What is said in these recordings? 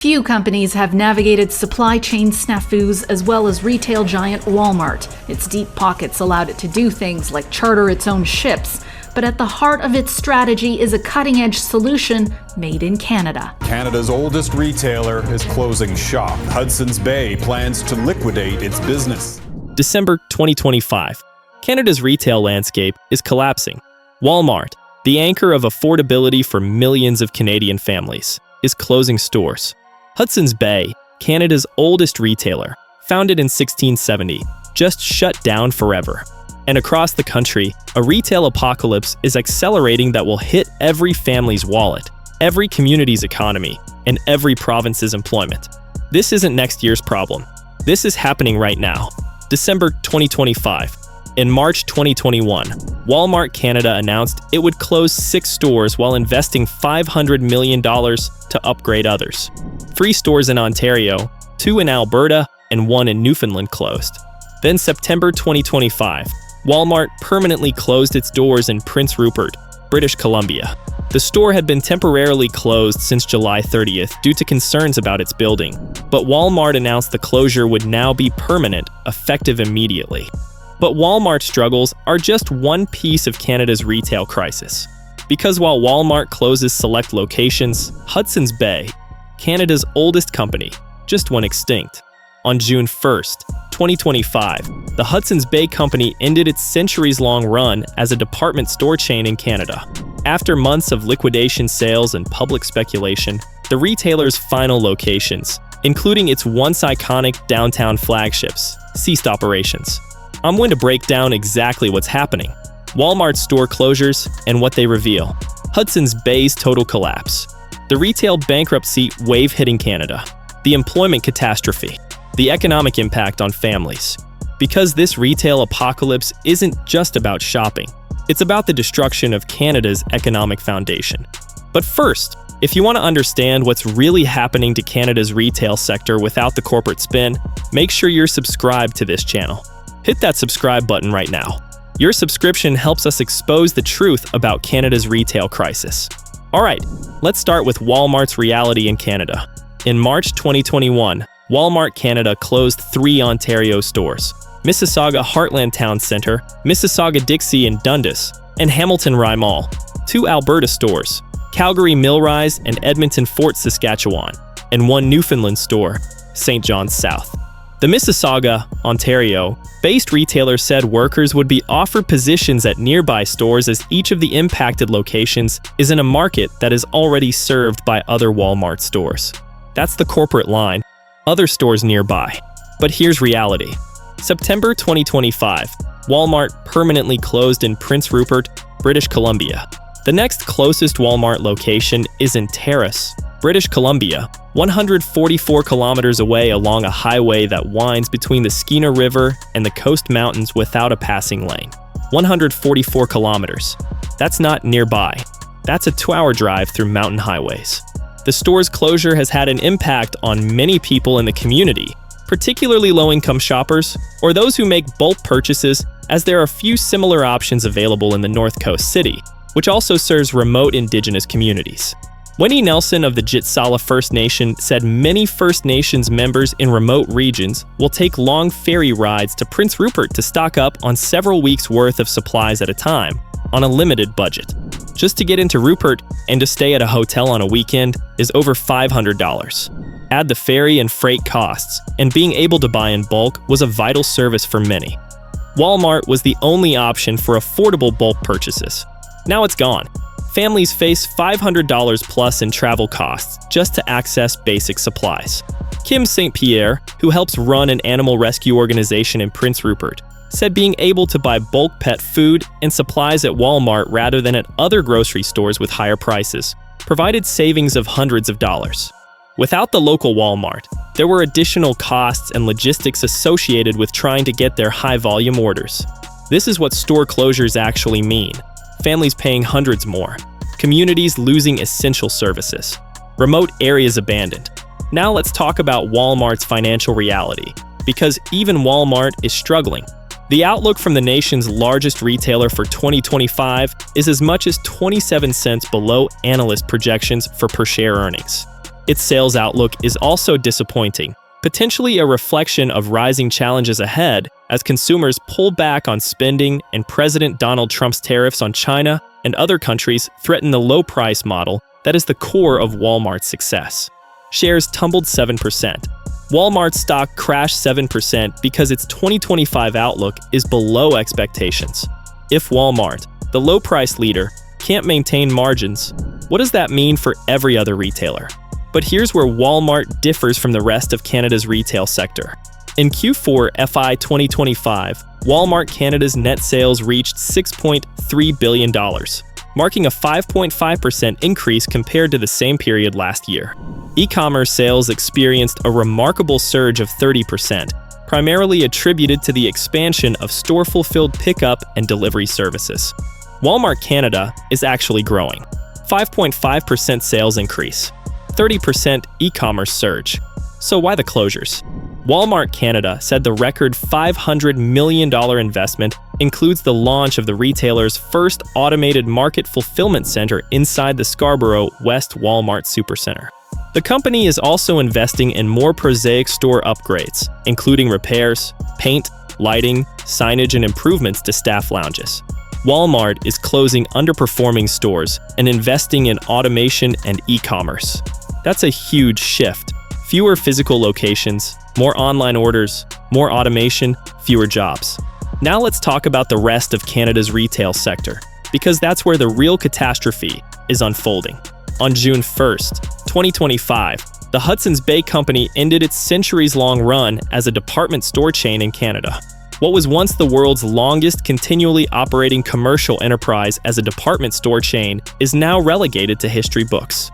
Few companies have navigated supply chain snafus as well as retail giant Walmart. Its deep pockets allowed it to do things like charter its own ships, but at the heart of its strategy is a cutting-edge solution made in Canada. Canada's oldest retailer is closing shop. Hudson's Bay plans to liquidate its business. December 2025. Canada's retail landscape is collapsing. Walmart, the anchor of affordability for millions of Canadian families, is closing stores. Hudson's Bay, Canada's oldest retailer, founded in 1670, just shut down forever. And across the country, a retail apocalypse is accelerating that will hit every family's wallet, every community's economy, and every province's employment. This isn't next year's problem. This is happening right now. December 2025. In March 2021, Walmart Canada announced it would close 6 stores while investing $500 million to upgrade others. 3 stores in Ontario, 2 in Alberta, and 1 in Newfoundland closed. Then September 2025, Walmart permanently closed its doors in Prince Rupert, British Columbia. The store had been temporarily closed since July 30th due to concerns about its building, but Walmart announced the closure would now be permanent, effective immediately. But Walmart's struggles are just one piece of Canada's retail crisis. Because while Walmart closes select locations, Hudson's Bay, Canada's oldest company, just went extinct. On June 1st, 2025, the Hudson's Bay Company ended its centuries-long run as a department store chain in Canada. After months of liquidation sales and public speculation, the retailer's final locations, including its once iconic downtown flagships, ceased operations. I'm going to break down exactly what's happening, Walmart's store closures, and what they reveal. Hudson's Bay's total collapse. The retail bankruptcy wave hitting Canada. The employment catastrophe. The economic impact on families. Because this retail apocalypse isn't just about shopping. It's about the destruction of Canada's economic foundation. But first, if you want to understand what's really happening to Canada's retail sector without the corporate spin, make sure you're subscribed to this channel. Hit that subscribe button right now. Your subscription helps us expose the truth about Canada's retail crisis. Alright, let's start with Walmart's reality in Canada. In March 2021, Walmart Canada closed 3 Ontario stores: Mississauga Heartland Town Centre, Mississauga-Dixie in Dundas, and Hamilton Rye Mall. 2 Alberta stores, Calgary Millrise and Edmonton Fort Saskatchewan, and 1 Newfoundland store, St. John's South. The Mississauga, Ontario-based retailer said workers would be offered positions at nearby stores as each of the impacted locations is in a market that is already served by other Walmart stores. That's the corporate line, other stores nearby. But here's reality. September 2025, Walmart permanently closed in Prince Rupert, British Columbia. The next closest Walmart location is in Terrace, British Columbia, 144 kilometers away along a highway that winds between the Skeena River and the Coast Mountains without a passing lane. 144 kilometers. That's not nearby. That's a 2-hour drive through mountain highways. The store's closure has had an impact on many people in the community, particularly low-income shoppers or those who make bulk purchases, as there are few similar options available in the North Coast city, which also serves remote Indigenous communities. Winnie Nelson of the Jitsala First Nation said many First Nations members in remote regions will take long ferry rides to Prince Rupert to stock up on several weeks' worth of supplies at a time, on a limited budget. Just to get into Rupert and to stay at a hotel on a weekend is over $500. Add the ferry and freight costs, and being able to buy in bulk was a vital service for many. Walmart was the only option for affordable bulk purchases. Now it's gone. Families face $500 plus in travel costs just to access basic supplies. Kim St. Pierre, who helps run an animal rescue organization in Prince Rupert, said being able to buy bulk pet food and supplies at Walmart rather than at other grocery stores with higher prices provided savings of hundreds of dollars. Without the local Walmart, there were additional costs and logistics associated with trying to get their high-volume orders. This is what store closures actually mean. Families paying hundreds more, communities losing essential services, remote areas abandoned. Now let's talk about Walmart's financial reality, because even Walmart is struggling. The outlook from the nation's largest retailer for 2025 is as much as 27 cents below analyst projections for per-share earnings. Its sales outlook is also disappointing, potentially a reflection of rising challenges ahead as consumers pull back on spending and President Donald Trump's tariffs on China and other countries threaten the low-price model that is the core of Walmart's success. Shares tumbled 7%. Walmart's stock crashed 7% because its 2025 outlook is below expectations. If Walmart, the low-price leader, can't maintain margins, what does that mean for every other retailer? But here's where Walmart differs from the rest of Canada's retail sector. In Q4 FY 2025, Walmart Canada's net sales reached $6.3 billion, marking a 5.5% increase compared to the same period last year. E-commerce sales experienced a remarkable surge of 30%, primarily attributed to the expansion of store-fulfilled pickup and delivery services. Walmart Canada is actually growing. 5.5% sales increase, 30% e-commerce surge. So why the closures? Walmart Canada said the record $500 million investment includes the launch of the retailer's first automated market fulfillment center inside the Scarborough West Walmart Supercenter. The company is also investing in more prosaic store upgrades, including repairs, paint, lighting, signage, and improvements to staff lounges. Walmart is closing underperforming stores and investing in automation and e-commerce. That's a huge shift. Fewer physical locations, more online orders, more automation, fewer jobs. Now let's talk about the rest of Canada's retail sector, because that's where the real catastrophe is unfolding. On June 1st, 2025, the Hudson's Bay Company ended its centuries-long run as a department store chain in Canada. What was once the world's longest continually operating commercial enterprise as a department store chain is now relegated to history books.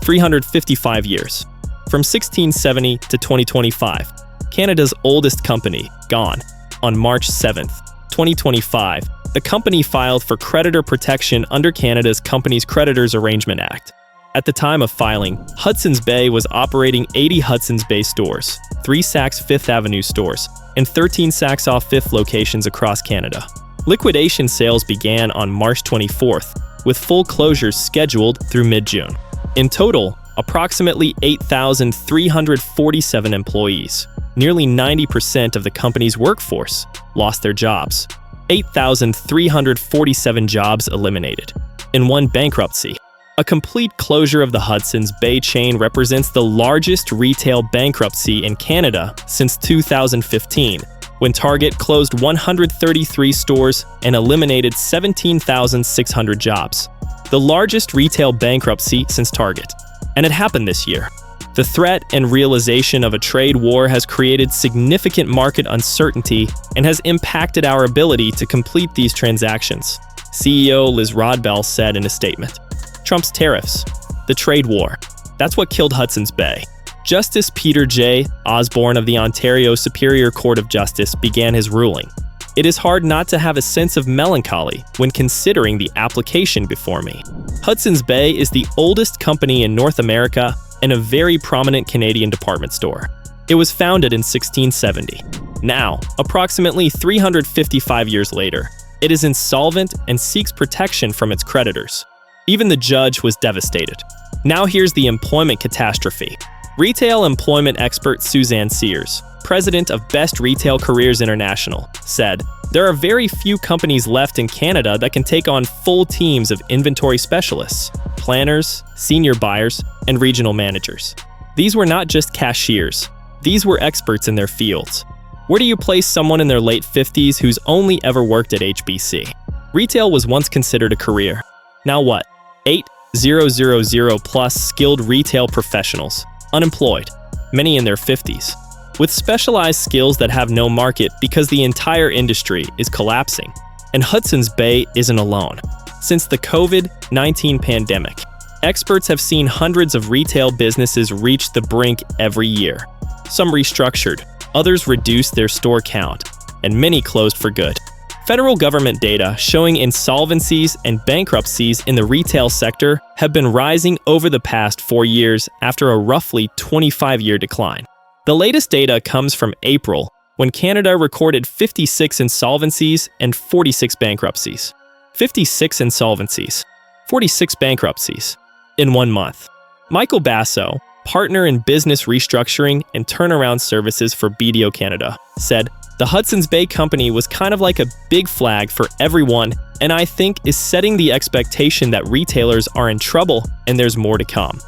355 years. From 1670 to 2025, Canada's oldest company, gone. On March 7th, 2025, the company filed for creditor protection under Canada's Companies Creditors Arrangement Act. At the time of filing, Hudson's Bay was operating 80 Hudson's Bay stores, 3 Saks Fifth Avenue stores, and 13 Saks Off Fifth locations across Canada. Liquidation sales began on March 24th, with full closures scheduled through mid-June. In total, approximately 8,347 employees, nearly 90% of the company's workforce, lost their jobs. 8,347 jobs eliminated. In one bankruptcy, a complete closure of the Hudson's Bay chain represents the largest retail bankruptcy in Canada since 2015, when Target closed 133 stores and eliminated 17,600 jobs. The largest retail bankruptcy since Target. And it happened this year. The threat and realization of a trade war has created significant market uncertainty and has impacted our ability to complete these transactions, CEO Liz Rodbell said in a statement. Trump's tariffs, the trade war, that's what killed Hudson's Bay. Justice Peter J. Osborne of the Ontario Superior Court of Justice began his ruling. It is hard not to have a sense of melancholy when considering the application before me. Hudson's Bay is the oldest company in North America and a very prominent Canadian department store. It was founded in 1670. Now, approximately 355 years later, it is insolvent and seeks protection from its creditors. Even the judge was devastated. Now here's the employment catastrophe. Retail employment expert Suzanne Sears, president of Best Retail Careers International, said, "There are very few companies left in Canada that can take on full teams of inventory specialists, planners, senior buyers, and regional managers. These were not just cashiers. These were experts in their fields. Where do you place someone in their late 50s who's only ever worked at HBC? Retail was once considered a career. Now what? 8,000 plus skilled retail professionals, unemployed, many in their 50s, with specialized skills that have no market because the entire industry is collapsing. And Hudson's Bay isn't alone. Since the COVID-19 pandemic, experts have seen hundreds of retail businesses reach the brink every year. Some restructured, others reduced their store count, and many closed for good. Federal government data showing insolvencies and bankruptcies in the retail sector have been rising over the past 4 years after a roughly 25-year decline. The latest data comes from April, when Canada recorded 56 insolvencies and 46 bankruptcies. 56 insolvencies, 46 bankruptcies in 1 month. Michael Basso, partner in business restructuring and turnaround services for BDO Canada, said, "The Hudson's Bay company was kind of like a big flag for everyone, and I think is setting the expectation that retailers are in trouble and there's more to come."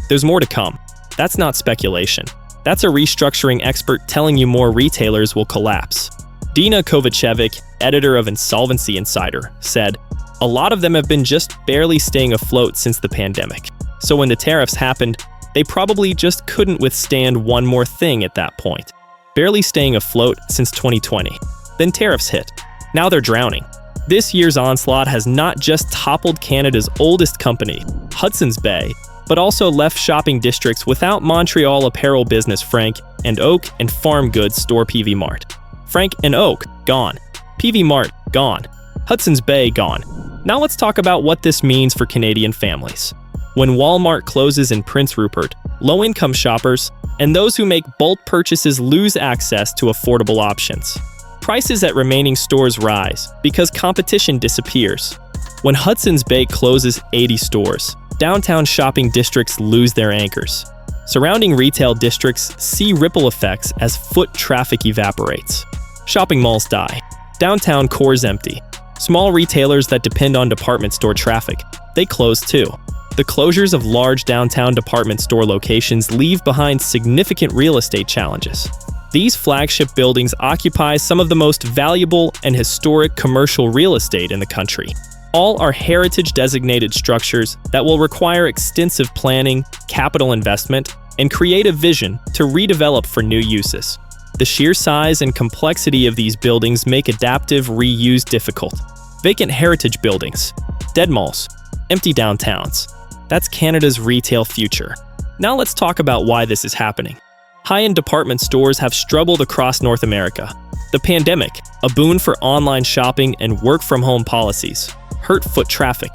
There's more to come. That's not speculation. That's a restructuring expert telling you more retailers will collapse. Dina Kovacevic, editor of Insolvency Insider, said, "A lot of them have been just barely staying afloat since the pandemic. So when the tariffs happened, they probably just couldn't withstand one more thing at that point. Barely staying afloat since 2020. Then tariffs hit. Now they're drowning." This year's onslaught has not just toppled Canada's oldest company, Hudson's Bay, but also left shopping districts without Montreal apparel business Frank and Oak and farm goods store PV Mart. Frank and Oak, gone. PV Mart, gone. Hudson's Bay, gone. Now let's talk about what this means for Canadian families. When Walmart closes in Prince Rupert, low-income shoppers and those who make bulk purchases lose access to affordable options. Prices at remaining stores rise because competition disappears. When Hudson's Bay closes 80 stores, downtown shopping districts lose their anchors. Surrounding retail districts see ripple effects as foot traffic evaporates. Shopping malls die. Downtown cores empty. Small retailers that depend on department store traffic, they close too. The closures of large downtown department store locations leave behind significant real estate challenges. These flagship buildings occupy some of the most valuable and historic commercial real estate in the country. All are heritage-designated structures that will require extensive planning, capital investment, and creative vision to redevelop for new uses. The sheer size and complexity of these buildings make adaptive reuse difficult. Vacant heritage buildings, dead malls, empty downtowns. That's Canada's retail future. Now let's talk about why this is happening. High-end department stores have struggled across North America. The pandemic, a boon for online shopping and work-from-home policies, hurt foot traffic.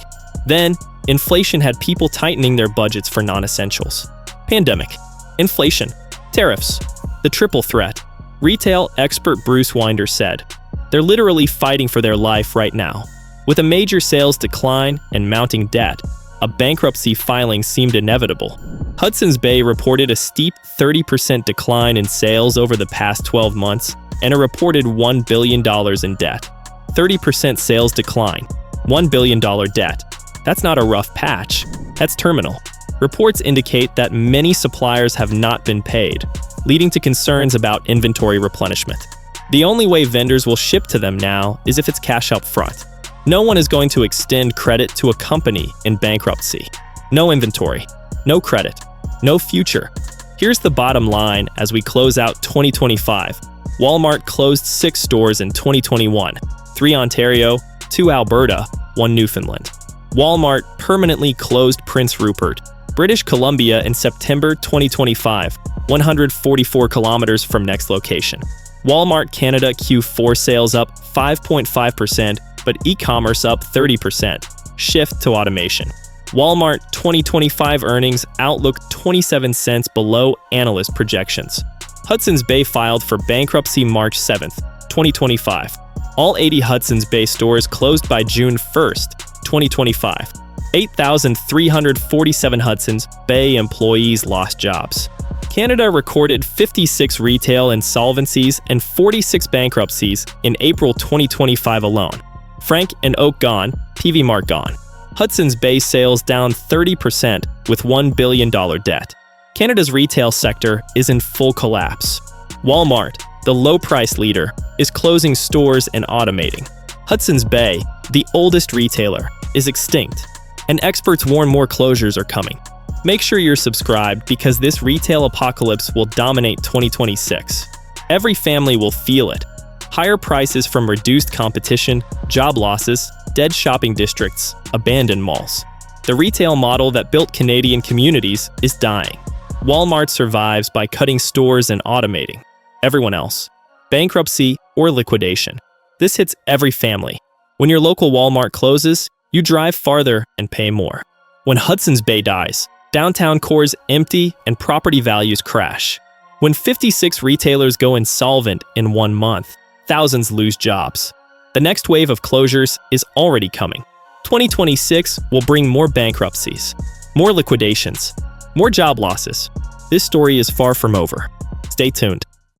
Then, inflation had people tightening their budgets for non-essentials. Pandemic, inflation, tariffs, the triple threat. Retail expert Bruce Winder said, "They're literally fighting for their life right now. With a major sales decline and mounting debt, a bankruptcy filing seemed inevitable." Hudson's Bay reported a steep 30% decline in sales over the past 12 months and a reported $1 billion in debt. 30% sales decline, $1 billion debt. That's not a rough patch, that's terminal. Reports indicate that many suppliers have not been paid, leading to concerns about inventory replenishment. The only way vendors will ship to them now is if it's cash up front. No one is going to extend credit to a company in bankruptcy. No inventory, no credit, no future. Here's the bottom line as we close out 2025. Walmart closed 6 stores in 2021, 3 Ontario, 2 Alberta, 1 Newfoundland. Walmart permanently closed Prince Rupert, British Columbia in September 2025, 144 kilometers from next location. Walmart Canada Q4 sales up 5.5%, but e-commerce up 30%. Shift to automation. Walmart 2025 earnings outlook 27 cents below analyst projections. Hudson's Bay filed for bankruptcy March 7th, 2025. All 80 Hudson's Bay stores closed by June 1st, 2025. 8,347 Hudson's Bay employees lost jobs. Canada recorded 56 retail insolvencies and 46 bankruptcies in April 2025 alone. Frank and Oak gone, PV Mart gone. Hudson's Bay sales down 30% with $1 billion debt. Canada's retail sector is in full collapse. Walmart, the low-price leader, is closing stores and automating. Hudson's Bay, the oldest retailer, is extinct, and experts warn more closures are coming. Make sure you're subscribed because this retail apocalypse will dominate 2026. Every family will feel it. Higher prices from reduced competition, job losses, dead shopping districts, abandoned malls. The retail model that built Canadian communities is dying. Walmart survives by cutting stores and automating. Everyone else, bankruptcy or liquidation. This hits every family. When your local Walmart closes, you drive farther and pay more. When Hudson's Bay dies, downtown cores empty and property values crash. When 56 retailers go insolvent in 1 month, thousands lose jobs. The next wave of closures is already coming. 2026 will bring more bankruptcies, more liquidations, More job losses. This story is far from over. Stay tuned.